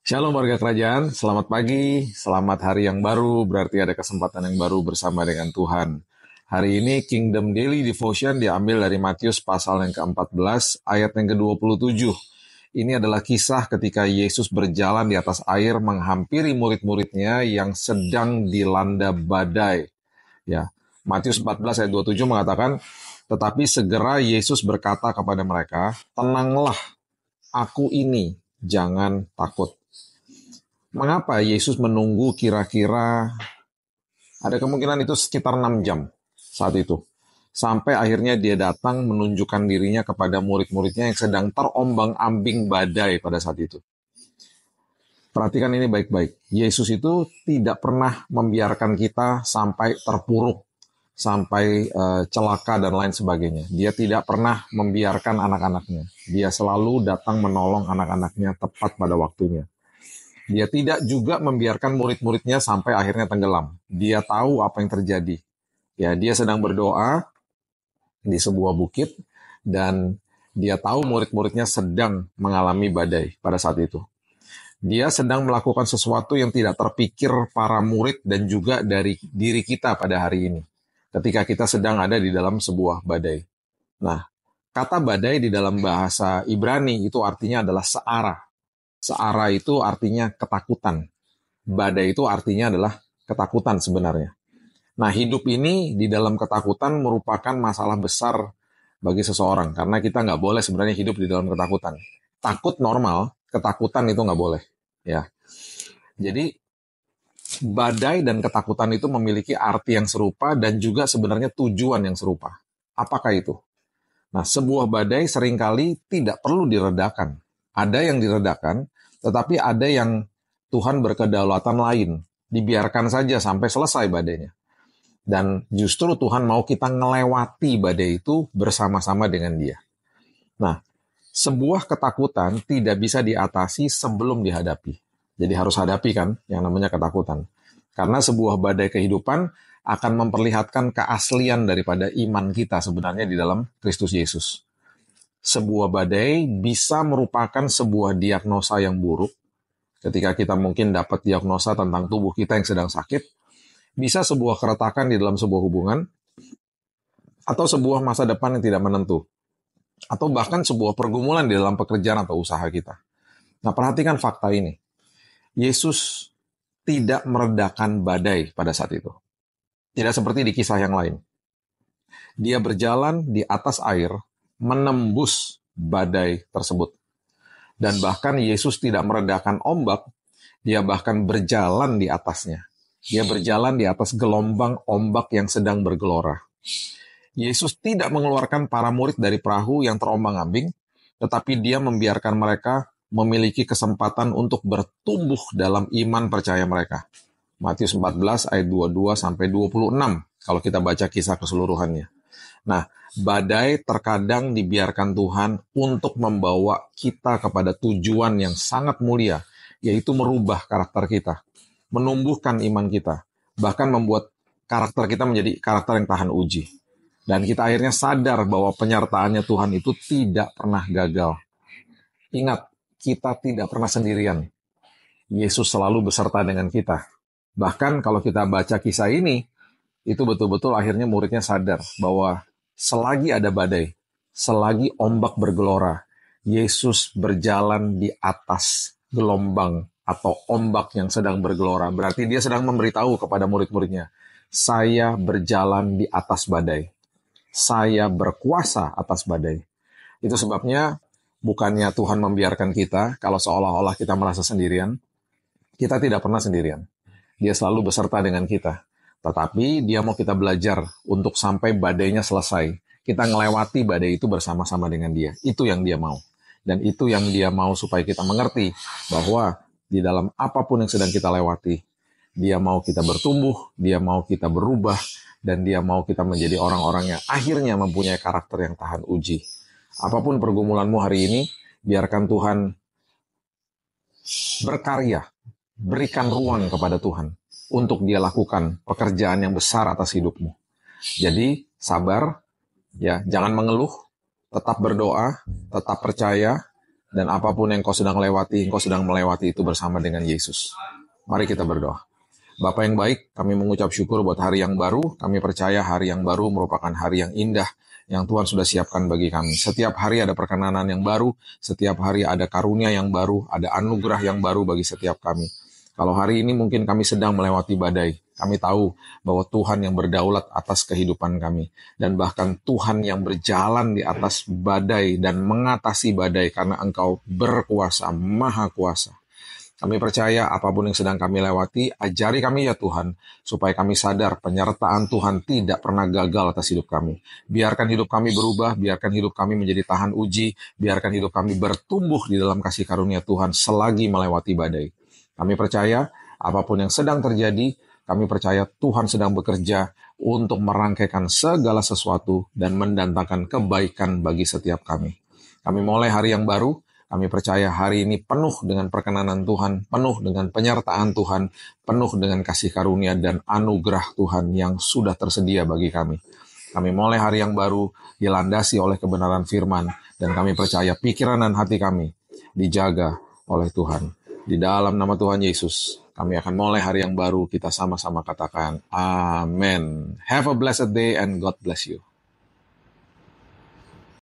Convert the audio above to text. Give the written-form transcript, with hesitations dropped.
Shalom warga kerajaan, selamat pagi, selamat hari yang baru, berarti ada kesempatan yang baru bersama dengan Tuhan. Hari ini Kingdom Daily Devotion diambil dari Matius pasal yang ke-14, ayat yang ke-27. Ini adalah kisah ketika Yesus berjalan di atas air menghampiri murid-muridnya yang sedang dilanda badai. Ya, Matius 14 ayat 27 mengatakan, tetapi segera Yesus berkata kepada mereka, tenanglah, aku ini, jangan takut. Mengapa Yesus menunggu kira-kira ada kemungkinan itu sekitar 6 jam saat itu. Sampai akhirnya dia datang menunjukkan dirinya kepada murid-muridnya yang sedang terombang-ambing badai pada saat itu. Perhatikan ini baik-baik. Yesus itu tidak pernah membiarkan kita sampai terpuruk, sampai celaka dan lain sebagainya. Dia tidak pernah membiarkan anak-anaknya. Dia selalu datang menolong anak-anaknya tepat pada waktunya. Dia tidak juga membiarkan murid-muridnya sampai akhirnya tenggelam. Dia tahu apa yang terjadi. Ya, dia sedang berdoa di sebuah bukit dan dia tahu murid-muridnya sedang mengalami badai pada saat itu. Dia sedang melakukan sesuatu yang tidak terpikir para murid dan juga dari diri kita pada hari ini. Ketika kita sedang ada di dalam sebuah badai. Nah, kata badai di dalam bahasa Ibrani itu artinya adalah seara. Seara itu artinya ketakutan. Badai itu artinya adalah ketakutan sebenarnya. Nah, hidup ini di dalam ketakutan merupakan masalah besar bagi seseorang. Karena kita nggak boleh sebenarnya hidup di dalam ketakutan. Takut normal, ketakutan itu nggak boleh. Ya. Jadi, badai dan ketakutan itu memiliki arti yang serupa dan juga sebenarnya tujuan yang serupa. Apakah itu? Nah, sebuah badai seringkali tidak perlu diredakan. Ada yang diredakan, tetapi ada yang Tuhan berkedaulatan lain. Dibiarkan saja sampai selesai badainya. Dan justru Tuhan mau kita ngelewati badai itu bersama-sama dengan Dia. Nah, sebuah ketakutan tidak bisa diatasi sebelum dihadapi. Jadi harus hadapi kan yang namanya ketakutan. Karena sebuah badai kehidupan akan memperlihatkan keaslian daripada iman kita sebenarnya di dalam Kristus Yesus. Sebuah badai bisa merupakan sebuah diagnosa yang buruk. Ketika kita mungkin dapat diagnosa tentang tubuh kita yang sedang sakit, bisa sebuah keretakan di dalam sebuah hubungan, atau sebuah masa depan yang tidak menentu, atau bahkan sebuah pergumulan di dalam pekerjaan atau usaha kita. Nah, perhatikan fakta ini. Yesus tidak meredakan badai pada saat itu. Tidak seperti di kisah yang lain. Dia berjalan di atas air, menembus badai tersebut. Dan bahkan Yesus tidak meredakan ombak, dia bahkan berjalan di atasnya. Dia berjalan di atas gelombang ombak yang sedang bergelora. Yesus tidak mengeluarkan para murid dari perahu yang terombang-ambing, tetapi dia membiarkan mereka memiliki kesempatan untuk bertumbuh dalam iman percaya mereka. Matius 14 ayat 22 sampai 26 kalau kita baca kisah keseluruhannya. Nah, badai terkadang dibiarkan Tuhan untuk membawa kita kepada tujuan yang sangat mulia, yaitu merubah karakter kita, menumbuhkan iman kita, bahkan membuat karakter kita menjadi karakter yang tahan uji. Dan kita akhirnya sadar bahwa penyertaannya Tuhan itu tidak pernah gagal. Ingat, kita tidak pernah sendirian. Yesus selalu beserta dengan kita. Bahkan kalau kita baca kisah ini, itu betul-betul akhirnya muridnya sadar bahwa selagi ada badai, selagi ombak bergelora, Yesus berjalan di atas gelombang atau ombak yang sedang bergelora. Berarti dia sedang memberitahu kepada murid-muridnya, saya berjalan di atas badai. Saya berkuasa atas badai. Itu sebabnya bukannya Tuhan membiarkan kita kalau seolah-olah kita merasa sendirian. Kita tidak pernah sendirian. Dia selalu beserta dengan kita. Tetapi dia mau kita belajar untuk sampai badainya selesai. Kita ngelewati badai itu bersama-sama dengan dia. Itu yang dia mau. Dan itu yang dia mau supaya kita mengerti bahwa di dalam apapun yang sedang kita lewati, dia mau kita bertumbuh, dia mau kita berubah, dan dia mau kita menjadi orang-orang yang akhirnya mempunyai karakter yang tahan uji. Apapun pergumulanmu hari ini, biarkan Tuhan berkarya, berikan ruang kepada Tuhan untuk dia lakukan pekerjaan yang besar atas hidupmu. Jadi sabar, ya, jangan mengeluh, tetap berdoa, tetap percaya, Dan apapun yang engkau sedang melewati itu bersama dengan Yesus. Mari kita berdoa. Bapa yang baik, kami mengucap syukur buat hari yang baru. Kami percaya hari yang baru merupakan hari yang indah yang Tuhan sudah siapkan bagi kami. Setiap hari ada perkenanan yang baru, setiap hari ada karunia yang baru, ada anugerah yang baru bagi setiap kami. Kalau hari ini mungkin kami sedang melewati badai, kami tahu bahwa Tuhan yang berdaulat atas kehidupan kami. Dan bahkan Tuhan yang berjalan di atas badai dan mengatasi badai karena Engkau berkuasa, maha kuasa. Kami percaya apapun yang sedang kami lewati, ajari kami ya Tuhan, supaya kami sadar penyertaan Tuhan tidak pernah gagal atas hidup kami. Biarkan hidup kami berubah, biarkan hidup kami menjadi tahan uji, biarkan hidup kami bertumbuh di dalam kasih karunia Tuhan selagi melewati badai. Kami percaya apapun yang sedang terjadi, kami percaya Tuhan sedang bekerja untuk merangkaikan segala sesuatu dan mendatangkan kebaikan bagi setiap kami. Kami mulai hari yang baru. Kami percaya hari ini penuh dengan perkenanan Tuhan, penuh dengan penyertaan Tuhan, penuh dengan kasih karunia dan anugerah Tuhan yang sudah tersedia bagi kami. Kami mulai hari yang baru dilandasi oleh kebenaran firman, dan kami percaya pikiran dan hati kami dijaga oleh Tuhan. Di dalam nama Tuhan Yesus, kami akan mulai hari yang baru, kita sama-sama katakan, Amen. Have a blessed day and God bless you.